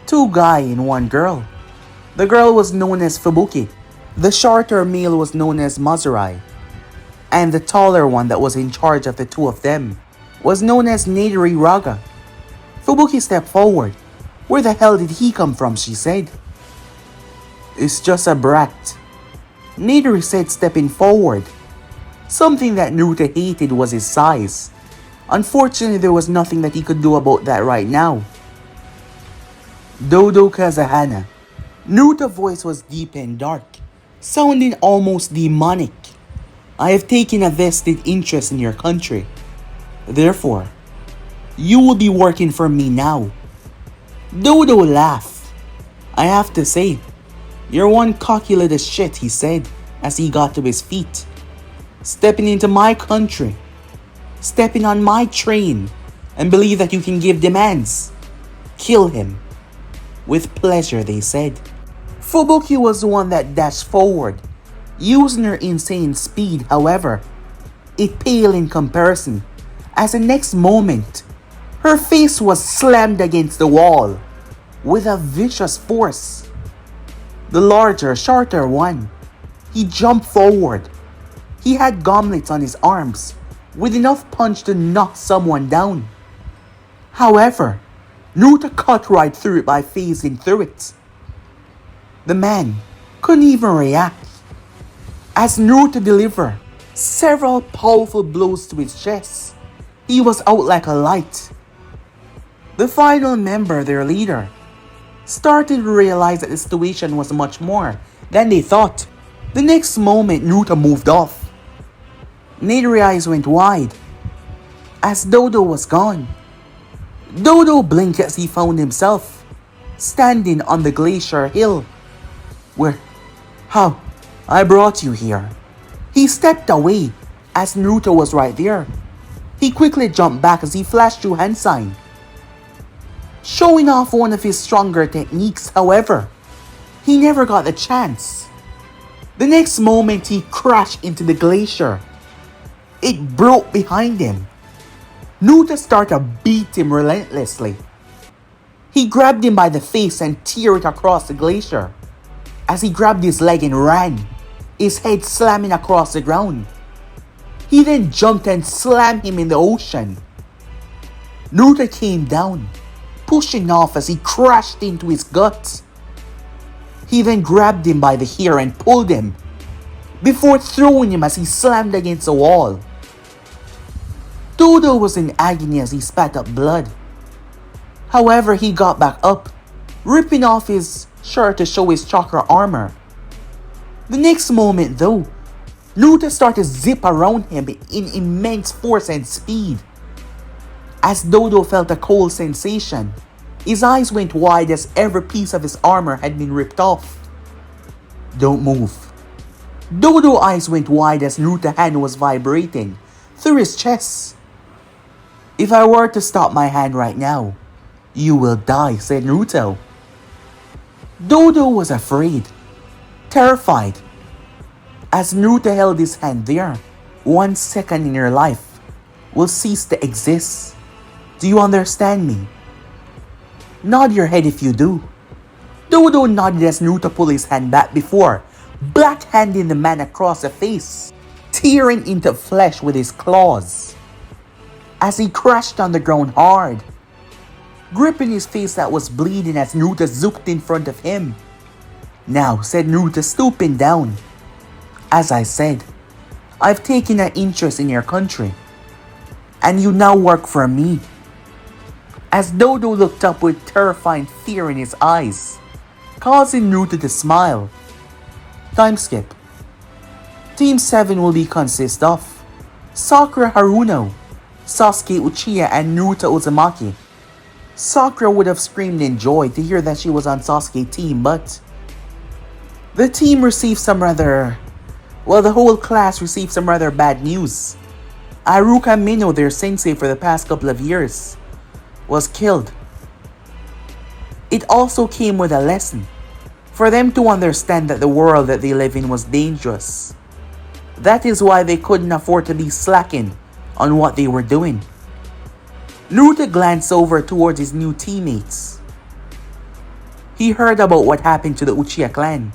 2 guys and 1 girl. The girl was known as Fubuki. The shorter male was known as Mazurai. And the taller one that was in charge of the 2 of them was known as Nadiri Raga. Fubuki stepped forward. Where the hell did he come from, she said. It's just a brat, Nadiri said, stepping forward. Something that Naruto hated was his size. Unfortunately, there was nothing that he could do about that right now. Dodo Kazahana. Naruto's voice was deep and dark, sounding almost demonic. I have taken a vested interest in your country. Therefore, you will be working for me now. Dodo laughed. I have to say, you're one cocky little shit, he said as he got to his feet. Stepping into my country, stepping on my train, and believe that you can give demands. Kill him. With pleasure, they said. Fubuki was the one that dashed forward, using her insane speed. However, it paled in comparison, as the next moment, her face was slammed against the wall with a vicious force. The larger, shorter one, he jumped forward. He had gauntlets on his arms, with enough punch to knock someone down. However, Naruto cut right through it by phasing through it. The man couldn't even react, as Naruto delivered several powerful blows to his chest. He was out like a light. The final member, their leader, started to realize that the situation was much more than they thought. The next moment, Naruto moved off. Nidori's eyes went wide as Dodo was gone. Dodo blinked as he found himself standing on the glacier hill. Where? How? I brought you here. He stepped away as Naruto was right there. He quickly jumped back as he flashed through hand sign, showing off one of his stronger techniques. However, he never got the chance. The next moment, he crashed into the glacier. It broke behind him. Naruto started to beat him relentlessly. He grabbed him by the face and tear it across the glacier. As he grabbed his leg and ran, his head slamming across the ground. He then jumped and slammed him in the ocean. Naruto came down, pushing off as he crashed into his guts. He then grabbed him by the hair and pulled him, before throwing him as he slammed against the wall. Dodo was in agony as he spat up blood. However, he got back up, ripping off his shirt to show his chakra armor. The next moment though, Naruto started to zip around him in immense force and speed. As Dodo felt a cold sensation, his eyes went wide as every piece of his armor had been ripped off. Don't move. Dodo's eyes went wide as Naruto's hand was vibrating through his chest. If I were to stop my hand right now, you will die, said Naruto. Dodo was afraid, terrified. As Naruto held his hand there, 1 second in your life will cease to exist. Do you understand me? Nod your head if you do. Dodo nodded as Naruto pulled his hand back before blackhanding the man across the face, tearing into flesh with his claws. As he crashed on the ground hard, gripping his face that was bleeding as Naruto zooked in front of him. Now, said Naruto, stooping down. As I said, I've taken an interest in your country, and you now work for me. As Dodo looked up with terrifying fear in his eyes, causing Naruto to smile. Time skip. Team 7 will consist of Sakura Haruno, Sasuke Uchiha, and Naruto Uzumaki. Sakura would have screamed in joy to hear that she was on Sasuke's team, but the team received the whole class received some rather bad news. Iruka Mino, their sensei for the past couple of years, was killed. It also came with a lesson for them to understand that the world that they live in was dangerous. That is why they couldn't afford to be slacking on what they were doing. Naruto glanced over towards his new teammates. He heard about what happened to the Uchiha clan,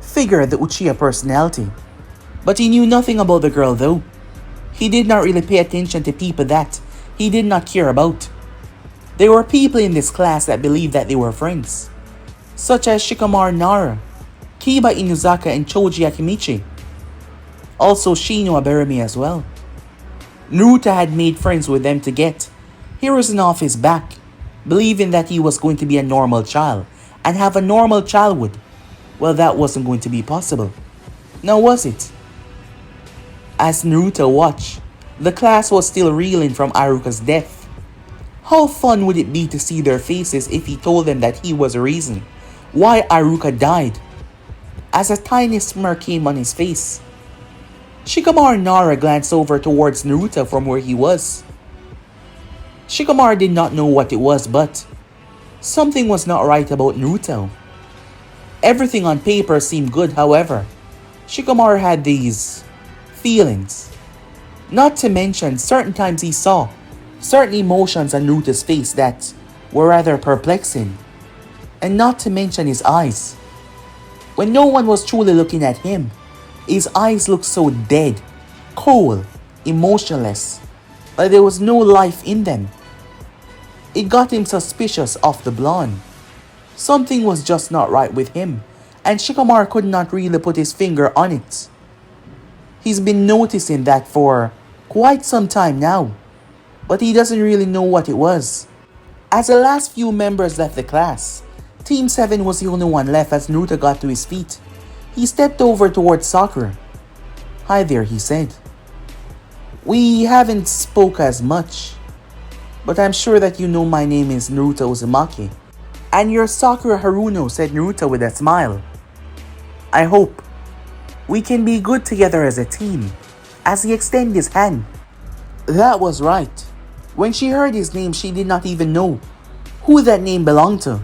figured the Uchiha personality, but he knew nothing about the girl though. He did not really pay attention to people that he did not care about. There were people in this class that believed that they were friends, such as Shikamaru Nara, Kiba Inuzaka, and Choji Akimichi. Also Shino Aberami as well. Naruto had made friends with them to get heroes off his back, believing that he was going to be a normal child and have a normal childhood. Well, that wasn't going to be possible. Now was it? As Naruto watched, the class was still reeling from Iruka's death. How fun would it be to see their faces if he told them that he was the reason why Iruka died? As a tiny smirk came on his face, Shikamaru Nara glanced over towards Naruto from where he was. Shikamaru did not know what it was, but something was not right about Naruto. Everything on paper seemed good, however, Shikamaru had these feelings. Not to mention, certain times he saw certain emotions on Naruto's face that were rather perplexing. And not to mention his eyes. When no one was truly looking at him, his eyes looked so dead, cold, emotionless, like there was no life in them. It got him suspicious of the blonde. Something was just not right with him, and Shikamaru could not really put his finger on it. He's been noticing that for quite some time now, but he doesn't really know what it was. As the last few members left the class, Team 7 was the only one left as Naruto got to his feet. He stepped over towards Sakura. "Hi there," he said. "We haven't spoke as much, but I'm sure that you know my name is Naruto Uzumaki." "And you're Sakura Haruno," said Naruto with a smile. "I hope we can be good together as a team," as he extended his hand. That was right. When she heard his name, she did not even know who that name belonged to.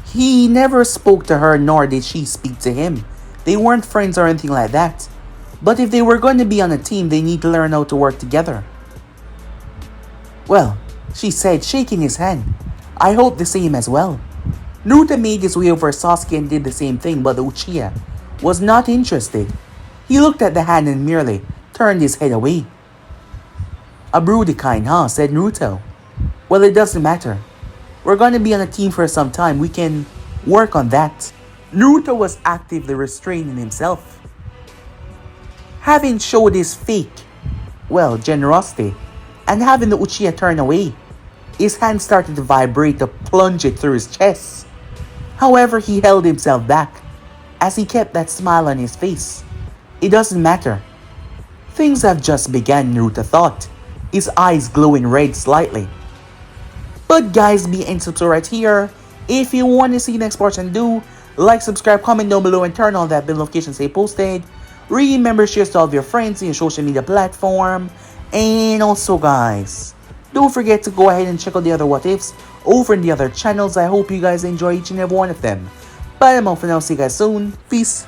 He never spoke to her, nor did she speak to him. They weren't friends or anything like that. But if they were going to be on a team, they need to learn how to work together. "Well," she said, shaking his hand, "I hope the same as well." Naruto made his way over Sasuke and did the same thing, but the Uchiha was not interested. He looked at the hand and merely turned his head away. "A broody kind, huh?" said Naruto. "Well, it doesn't matter. We're gonna be on a team for some time. We can work on that." Naruto was actively restraining himself. Having showed his fake, generosity, and having the Uchiha turn away, his hand started to vibrate to plunge it through his chest. However, he held himself back, as he kept that smile on his face. It doesn't matter. Things have just begun, Naruto thought, his eyes glowing red slightly. But guys, be and subscribe right here. If you want to see the next portion, do like, subscribe, comment down below, and turn on that bell notification say posted. Remember, share to all of your friends in your social media platform. And also guys, don't forget to go ahead and check out the other what ifs over in the other channels. I hope you guys enjoy each and every one of them. But I'm out for now. See you guys soon. Peace.